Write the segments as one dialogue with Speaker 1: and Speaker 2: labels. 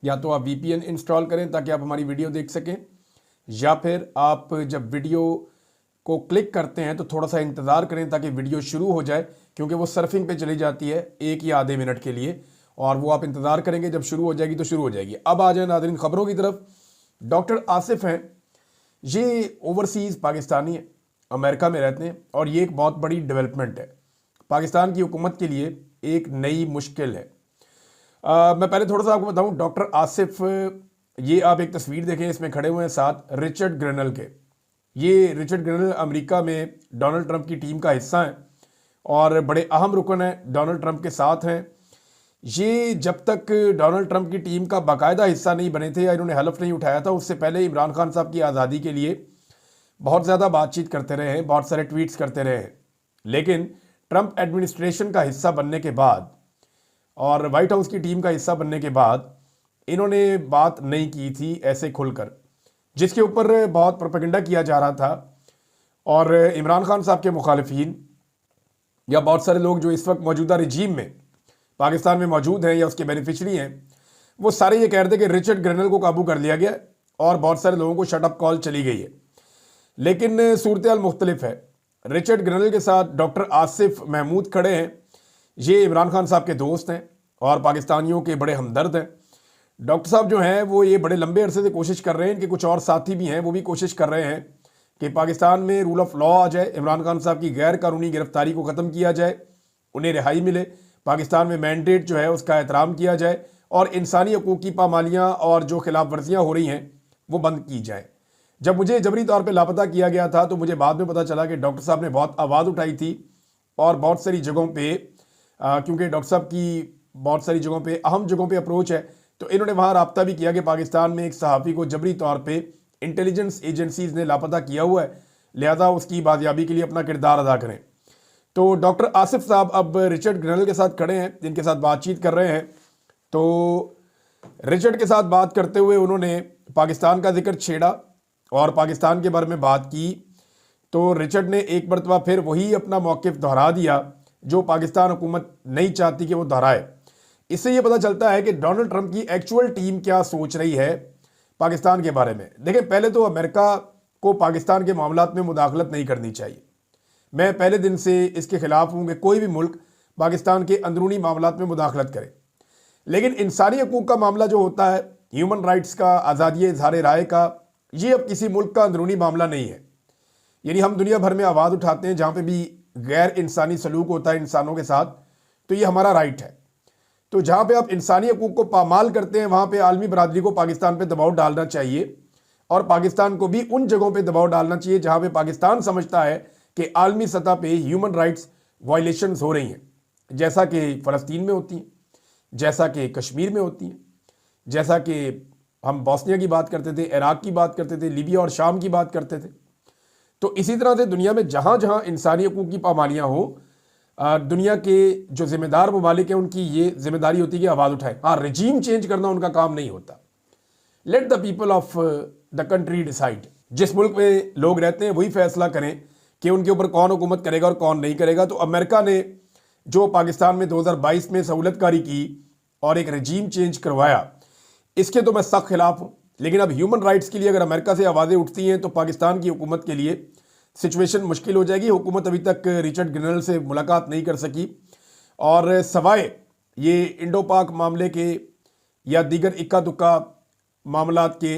Speaker 1: या तो आप वीपीएन इंस्टॉल करें ताकि आप हमारी वीडियो देख सकें, या फिर आप जब वीडियो को क्लिक करते हैं तो थोड़ा सा इंतज़ार करें ताकि वीडियो शुरू हो जाए, क्योंकि वो सर्फिंग पे चली जाती है 1 या आधे मिनट के लिए, और वो आप इंतज़ार करेंगे, जब शुरू हो जाएगी तो शुरू हो जाएगी। अब आ जाए नाज़रीन खबरों की तरफ। डॉक्टर आसिफ हैं, ये ओवरसीज़ पाकिस्तानी है, अमेरिका में रहते हैं, और ये एक बहुत बड़ी डेवलपमेंट है पाकिस्तान की हुकूमत के लिए, एक नई मुश्किल है। मैं पहले थोड़ा सा आपको बताऊं, डॉक्टर आसिफ, ये आप एक तस्वीर देखें, इसमें खड़े हुए हैं साथ रिचर्ड ग्रेनल के। ये रिचर्ड ग्रेनल अमेरिका में डोनाल्ड ट्रंप की टीम का हिस्सा हैं और बड़े अहम रुकन हैं, डोनाल्ड ट्रंप के साथ हैं। ये जब तक डोनाल्ड ट्रंप की टीम का बाकायदा हिस्सा नहीं बने थे या इन्होंने हलफ नहीं उठाया था, उससे पहले इमरान खान साहब की आज़ादी के लिए बहुत ज़्यादा बातचीत करते रहे हैं, बहुत सारे ट्वीट्स करते रहे हैं। लेकिन ट्रंप एडमिनिस्ट्रेशन का हिस्सा बनने के बाद और वाइट हाउस की टीम का हिस्सा बनने के बाद इन्होंने बात नहीं की थी ऐसे खुलकर, जिसके ऊपर बहुत प्रोपेगेंडा किया जा रहा था। और इमरान खान साहब के मुखालिफिन या बहुत सारे लोग जो इस वक्त मौजूदा रिजीम में पाकिस्तान में मौजूद हैं या उसके बेनिफिशरी हैं, वो सारे ये कह रहे थे कि रिचर्ड ग्रेनल को काबू कर लिया गया और बहुत सारे लोगों को शटअप कॉल चली गई है। लेकिन सूरत हाल मुख्तलिफ है। रिचर्ड ग्रेनल के साथ डॉक्टर आसिफ महमूद खड़े हैं। ये इमरान खान साहब के दोस्त हैं और पाकिस्तानियों के बड़े हमदर्द हैं। डॉक्टर साहब जो हैं वो ये बड़े लंबे अरसे से कोशिश कर रहे हैं, इनके कुछ और साथी भी हैं, वो भी कोशिश कर रहे हैं कि पाकिस्तान में रूल ऑफ लॉ आ जाए, इमरान खान साहब की गैर कानूनी गिरफ्तारी को ख़त्म किया जाए, उन्हें रिहाई मिले, पाकिस्तान में मैंडेट जो है उसका एहतराम किया जाए और इंसानी हकूक़ की पामालियाँ और जो खिलाफ वर्जियाँ हो रही हैं वो बंद की जाए। जब मुझे जबरी तौर पे लापता किया गया था तो मुझे बाद में पता चला कि डॉक्टर साहब ने बहुत आवाज़ उठाई थी और बहुत सारी जगहों पे, क्योंकि डॉक्टर साहब की बहुत सारी जगहों पे, अहम जगहों पे अप्रोच है, तो इन्होंने वहाँ रब्ता भी किया कि पाकिस्तान में एक सहाफ़ी को जबरी तौर पे इंटेलिजेंस एजेंसीज़ ने लापता किया हुआ है, लिहाजा उसकी बाजियाबी के लिए अपना किरदार अदा करें। तो डॉक्टर आसिफ साहब अब रिचर्ड ग्रेनल के साथ खड़े हैं, जिनके साथ बातचीत कर रहे हैं। तो रिचर्ड के साथ बात करते हुए उन्होंने पाकिस्तान का जिक्र छेड़ा और पाकिस्तान के बारे में बात की। तो रिचर्ड ने एक मरतबा फिर वही अपना मौक़िफ़ दोहरा दिया जो पाकिस्तान हुकूमत नहीं चाहती कि वो दोहराए। इससे ये पता चलता है कि डोनाल्ड ट्रंप की एक्चुअल टीम क्या सोच रही है पाकिस्तान के बारे में। देखिए, पहले तो अमेरिका को पाकिस्तान के मामलात में मुदाखलत नहीं करनी चाहिए। मैं पहले दिन से इसके खिलाफ हूँ कि कोई भी मुल्क पाकिस्तान के अंदरूनी मामलात में मुदाखलत करे। लेकिन इंसानी हकूक़ का मामला जो होता है, ह्यूमन राइट्स का, आज़ादी इज़हार राय का, ये अब किसी मुल्क का अंदरूनी मामला नहीं है। यानी हम दुनिया भर में आवाज़ उठाते हैं जहाँ पे भी गैर इंसानी सलूक होता है इंसानों के साथ, तो ये हमारा राइट है। तो जहाँ पे आप इंसानी हकूक़ को पामाल करते हैं वहाँ पे आलमी बरादरी को पाकिस्तान पे दबाव डालना चाहिए और पाकिस्तान को भी उन जगहों पे दबाव डालना चाहिए जहाँ पे पाकिस्तान समझता है कि आलमी सतह पे ह्यूमन राइट्स वायलेशंस हो रही हैं, जैसा कि फ़लस्तीन में होती हैं, जैसा कि कश्मीर में होती हैं, जैसा कि हम बॉस्निया की बात करते थे, इराक की बात करते थे, लीबिया और शाम की बात करते थे। तो इसी तरह से दुनिया में जहाँ जहाँ इंसानी हकूक़ की पामालियाँ हो, दुनिया के जो ज़िम्मेदार ममालिक हैं उनकी ये जिम्मेदारी होती है कि आवाज़ उठाएं। हाँ, रजीम चेंज करना उनका काम नहीं होता। Let the people of the country decide. जिस मुल्क में लोग रहते हैं वही फैसला करें कि उनके ऊपर कौन हुकूमत करेगा और कौन नहीं करेगा। तो अमेरिका ने जो पाकिस्तान में 2022 में सहूलतकारी की और एक रजीम चेंज करवाया, इसके तो मैं सख्त खिलाफ हूँ। लेकिन अब ह्यूमन राइट्स के लिए अगर अमेरिका से आवाज़ें उठती हैं तो पाकिस्तान की हुकूमत के लिए सिचुएशन मुश्किल हो जाएगी। हुकूमत अभी तक रिचर्ड ग्रेनल से मुलाकात नहीं कर सकी और सवाए ये इंडो पाक मामले के या दीगर इक्का दुक्का मामलात के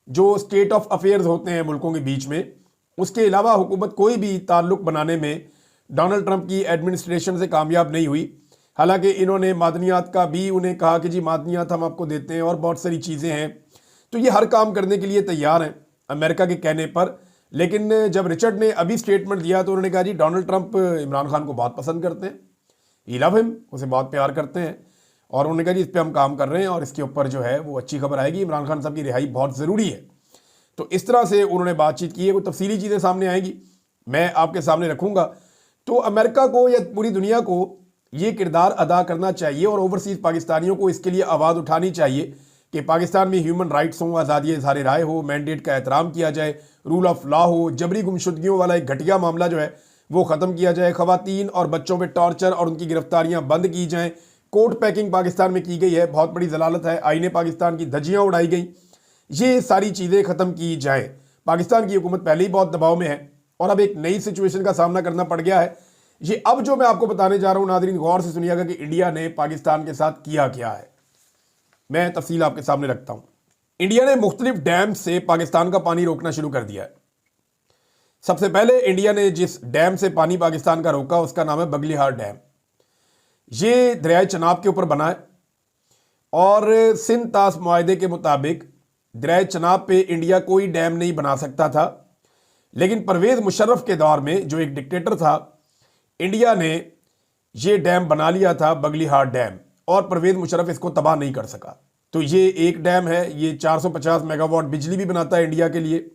Speaker 1: जो स्टेट ऑफ अफेयर्स होते हैं मुल्कों के बीच में, उसके अलावा हुकूमत कोई भी ताल्लुक़ बनाने में डोनाल्ड ट्रंप की एडमिनिस्ट्रेशन से कामयाब नहीं हुई। हालांकि इन्होंने मादनियात का भी उन्हें कहा कि जी मादनियात हम आपको देते हैं और बहुत सारी चीज़ें हैं, तो ये हर काम करने के लिए तैयार हैं अमेरिका के कहने पर। लेकिन जब रिचर्ड ने अभी स्टेटमेंट दिया तो उन्होंने कहा जी डोनाल्ड ट्रंप इमरान खान को बहुत पसंद करते हैं, ही लव हिम, उसे बहुत प्यार करते हैं, और उन्होंने कहा जी इस पर हम काम कर रहे हैं और इसके ऊपर जो है वो अच्छी खबर आएगी, इमरान खान साहब की रिहाई बहुत ज़रूरी है। तो इस तरह से उन्होंने बातचीत की है। वो तफसीली चीज़ें सामने आएंगी, मैं आपके सामने रखूँगा। तो अमेरिका को या पूरी दुनिया को ये किरदार अदा करना चाहिए और ओवरसीज़ पाकिस्तानियों को इसके लिए आवाज़ उठानी चाहिए कि पाकिस्तान में ह्यूमन राइट्स हों, आज़ादी इज़हार राय हो, मैंडेट का एहतराम किया जाए, रूल ऑफ लॉ हो, जबरी गुमशुदगियों वाला एक घटिया मामला जो है वो ख़त्म किया जाए, ख़वातीन और बच्चों पे टॉर्चर और उनकी गिरफ्तारियां बंद की जाएं, कोर्ट पैकिंग पाकिस्तान में की गई है, बहुत बड़ी जलालत है, आईने पाकिस्तान की धज्जियां उड़ाई गई, ये सारी चीज़ें ख़त्म की जाए। पाकिस्तान की हुकूमत पहले ही बहुत दबाव में है और अब एक नई सिचुएशन का सामना करना पड़ गया है। ये अब जो मैं आपको बताने जा रहा हूं, नाज़रीन गौर से सुनिएगा कि इंडिया ने पाकिस्तान के साथ किया क्या है। मैं तफसील आपके सामने रखता हूं। इंडिया ने मुख्तलिफ डैम से पाकिस्तान का पानी रोकना शुरू कर दिया है। सबसे पहले इंडिया ने जिस डैम से पानी पाकिस्तान का रोका उसका नाम है बगलिहार डैम। ये दरियाए चनाब के ऊपर बना है और सिंध तास मुआहदे के मुताबिक दरियाए चनाब पे इंडिया कोई डैम नहीं बना सकता था, लेकिन परवेज़ मुशर्रफ के दौर में जो एक डिक्टेटर था, इंडिया ने ये डैम बना लिया था बगलिहार डैम, और परवेज़ मुशर्रफ इसको तबाह नहीं कर सका। तो ये एक डैम है, ये 450 मेगावाट बिजली भी बनाता है इंडिया के लिए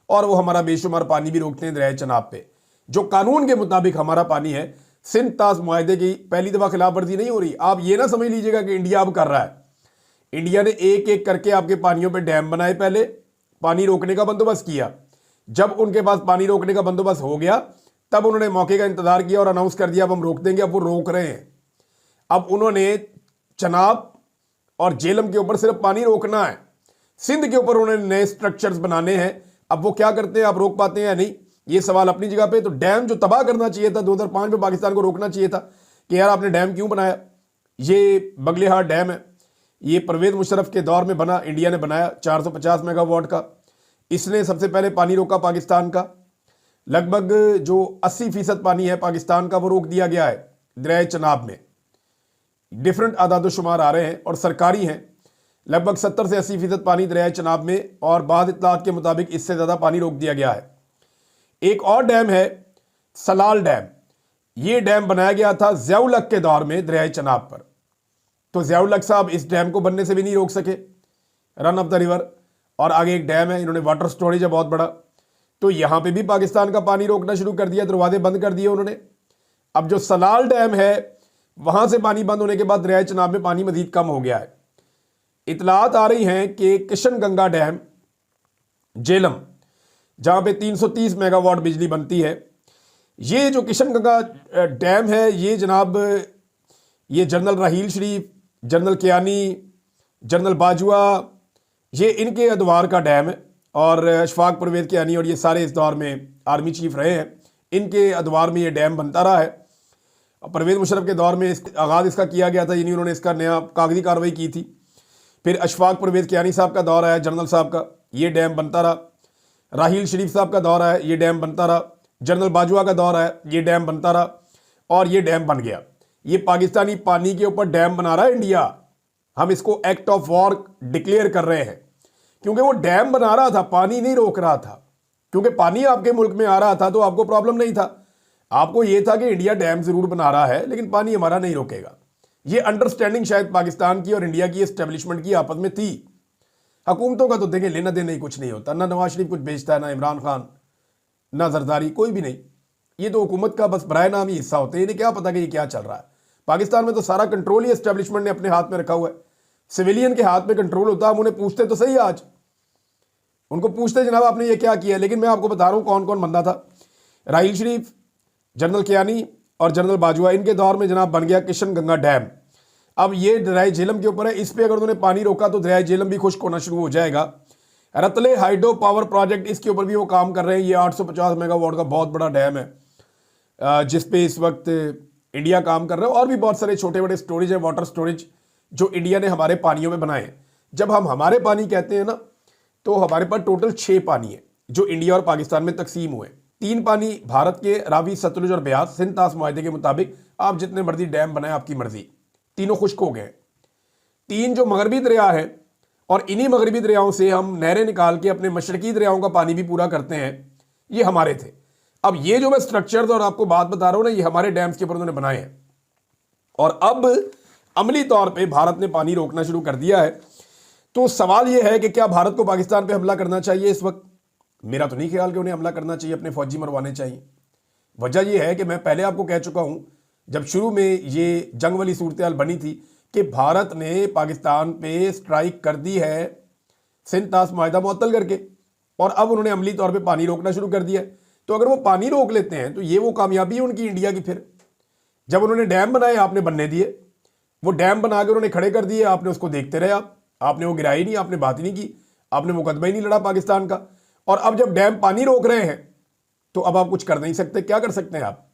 Speaker 1: और वो हमारा बेशुमार पानी भी रोकते हैं दरियाए चनाब पे। जो कानून के मुताबिक हमारा पानी है, सिंध तास मुआहदे की पहली दफ़ा खिलाफ वर्जी नहीं हो रही। आप ये ना समझ लीजिएगा कि इंडिया अब कर रहा है। इंडिया ने एक एक करके आपके पानियों पे डैम बनाए, पहले पानी रोकने का बंदोबस्त किया। जब उनके पास पानी रोकने का बंदोबस्त हो गया तब उन्होंने मौके का इंतजार किया और अनाउंस कर दिया अब हम रोक देंगे। अब वो रोक रहे हैं। अब उन्होंने चनाब और जेलम के ऊपर सिर्फ पानी रोकना है, सिंध के ऊपर उन्होंने नए स्ट्रक्चर्स बनाने हैं। अब वो क्या करते हैं, आप रोक पाते हैं या नहीं, ये सवाल अपनी जगह पे। तो डैम जो तबाह करना चाहिए था 2005 में, पाकिस्तान को रोकना चाहिए था कि यार आपने डैम क्यों बनाया। ये बगलिहार डैम है, ये परवेज़ मुशर्रफ के दौर में बना, इंडिया ने बनाया 450 मेगावाट का। इसने सबसे पहले पानी रोका पाकिस्तान का। लगभग जो 80% पानी है पाकिस्तान का वो रोक दिया गया है दरियाए चनाब में। डिफरेंट आदादोशुमार आ रहे हैं और सरकारी हैं। लगभग 70 से 80% पानी दरियाए चनाब में, और बाद इत्तलात के मुताबिक इससे ज़्यादा पानी रोक दिया गया है। एक और डैम है सलाल डैम। ये डैम बनाया गया था ज़ियाउल हक के दौर में दरियाए चनाब पर। तो ज़ियाउल हक साहब इस डैम को बनने से भी नहीं रोक सके, रन ऑफ द रिवर। और आगे एक डैम है, इन्होंने वाटर स्टोरेज है बहुत बड़ा, तो यहां पे भी पाकिस्तान का पानी रोकना शुरू कर दिया, दरवाजे बंद कर दिए उन्होंने। अब जो सलाल डैम है वहां से पानी बंद होने के बाद दरियाए चनाब में पानी मजीद कम हो गया है। इतलात आ रही हैं कि किशन गंगा डैम जेलम, जहां पे 330 मेगावाट बिजली बनती है, ये जो किशन गंगा डैम है ये जनाब, ये जनरल राहील शरीफ, जनरल कियानी, जनरल बाजवा, ये इनके अदवार का डैम है। और अशफाक परवेज़ कियानी और ये सारे इस दौर में आर्मी चीफ रहे हैं, इनके अदवार में ये डैम बनता रहा है। परवेज़ मुशर्रफ के दौर में आगाज़ इसका किया गया था, यानी उन्होंने इसका नया कागजी कार्रवाई की थी। फिर अशफाक परवेज़ कियानी साहब का दौर आया, जनरल साहब का, ये डैम बनता रहा। राहील शरीफ साहब का दौर आया, ये डैम बनता रहा। जनरल बाजवा का दौर आया, ये डैम बनता रहा और ये डैम बन गया। ये पाकिस्तानी पानी के ऊपर डैम बना रहा है इंडिया। हम इसको एक्ट ऑफ वॉर डिक्लेयर कर रहे हैं क्योंकि वो डैम बना रहा था, पानी नहीं रोक रहा था। क्योंकि पानी आपके मुल्क में आ रहा था तो आपको प्रॉब्लम नहीं था, आपको ये था कि इंडिया डैम जरूर बना रहा है लेकिन पानी हमारा नहीं रोकेगा। ये अंडरस्टैंडिंग शायद पाकिस्तान की और इंडिया की एस्टेब्लिशमेंट की आपस में थी। हुकूमतों का तो देखें लेना देना ही कुछ नहीं होता, ना नवाज शरीफ कुछ बेचता है, ना इमरान खान, ना जरदारी, कोई भी नहीं। ये तो हुकूमत का बस बराए नाम ही हिस्सा होते हैं, इन्हें क्या पता कि ये क्या चल रहा है। पाकिस्तान में तो सारा कंट्रोल ही एस्टेब्लिशमेंट ने अपने हाथ में रखा हुआ है। सिविलियन के हाथ में कंट्रोल होता है। हम उन्हें पूछते तो सही, आज उनको पूछते जनाब आपने ये क्या किया। लेकिन मैं आपको बता रहा हूं कौन कौन बंदा था। राहील शरीफ, जनरल कियानी और जनरल बाजवा, इनके दौर में जनाब बन गया किशन गंगा डैम। अब ये दरियाए जेलम के ऊपर है, इस पे अगर उन्होंने पानी रोका तो दरियाए जेलम भी खुश्क होना शुरू हो जाएगा। रतले हाइड्रो पावर प्रोजेक्ट, इसके ऊपर भी वो काम कर रहे हैं। ये 850 मेगावाट का बहुत बड़ा डैम है जिसपे इस वक्त इंडिया काम कर रहा है। और भी बहुत सारे छोटे बड़े स्टोरेज है, वाटर स्टोरेज, जो इंडिया ने हमारे पानियों में बनाए हैं। जब हम हमारे पानी कहते हैं ना, तो हमारे पास टोटल 6 पानी है जो इंडिया और पाकिस्तान में तकसीम हुए। 3 पानी भारत के, रावी, सतलुज और ब्यास, सिंध तास मुआहदे के मुताबिक आप जितने मर्जी डैम बनाए आपकी मर्जी, तीनों खुश्क हो गए। 3 जो मगरबी दरिया है, और इन्हीं मगरबी दरियाओं से हम नहरें निकाल के अपने मशरकी दरियाओं का पानी भी पूरा करते हैं, ये हमारे थे। अब ये जो मैं स्ट्रक्चर्स और आपको बात बता रहा हूं ना, ये हमारे डैम्स के ऊपर उन्होंने बनाए हैं। और अब अमली तौर पे भारत ने पानी रोकना शुरू कर दिया है। तो सवाल यह है कि क्या भारत को पाकिस्तान पे हमला करना चाहिए इस वक्त? मेरा तो नहीं ख्याल कि उन्हें हमला करना चाहिए, अपने फौजी मरवाने चाहिए। वजह यह है कि मैं पहले आपको कह चुका हूं, जब शुरू में ये जंग वाली सूरत बनी थी, कि भारत ने पाकिस्तान पे स्ट्राइक कर दी है सिंध तास मुआहदा मुअत्तल करके, और अब उन्होंने अमली तौर पे पानी रोकना शुरू कर दिया। तो अगर वो पानी रोक लेते हैं तो ये वो कामयाबी है उनकी, इंडिया की। फिर जब उन्होंने डैम बनाए आपने बनने दिए, वो डैम बना के उन्होंने खड़े कर दिए, आपने उसको देखते रहे, आपने वो गिराई नहीं, आपने बात ही नहीं की, आपने मुकदमा ही नहीं लड़ा पाकिस्तान का। और अब जब डैम पानी रोक रहे हैं तो अब आप कुछ कर नहीं सकते। क्या कर सकते हैं आप?